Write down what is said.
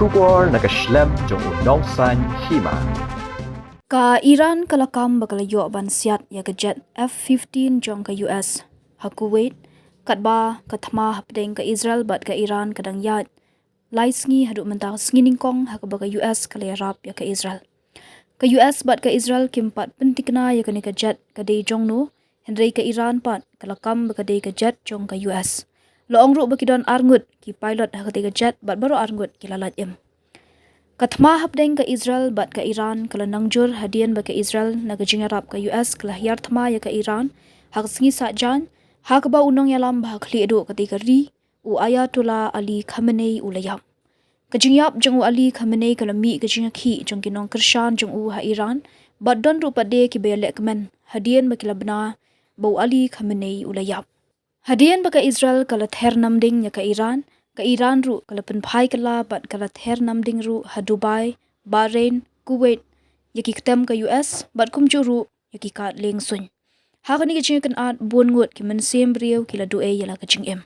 Trubor nakaslem jong unongsan Hima. Ka Iran kalakam bakalayo ban Siat ya ka jet F-15 jong ka US. Ha Kuwait, katba kathma hapdeng ka Israel bat ka Iran kadang yat. Laisngi hadu mentang sngining kong ha ka baka US kala Arab ya ka Israel. Ka US bat ka Israel kimpat pentikna ya ka ni ka jet ka day jong no. Hendrei ka Iran pat kalakam baka day ka jet jong ka US. Loong ru bakidon arngut ki pilot ha ka day ka jet bat baru arngut ki lalat im. Kathma hapdeng ka Israel bat ka Iran kala nangjur hadian ba ka Israel nagajingarap ka US kala hiyar thma ya ka Iran hak singi sajan hak ba unong yalam ba khli edo ka ri u Ayatollah Ali Khamenei ulayam kajingyap jong u Ali Khamenei kala mi kajinga khi jong kinong kershan jong u ha Iran bat don ru pade ki belek men hadian ba kila bna ba Ali Khamenei ulayam hadian ba ka Israel kala ther namding ya ka Iran ru kala penphai kala bat kala ther namding ru ha Dubai, Bahrain, Kuwait yaki ketem ka US bat kumju ru yaki kat leng sun. Ha kani kajing kan at buon ngut ki mensem brieu kila due yala kajing em.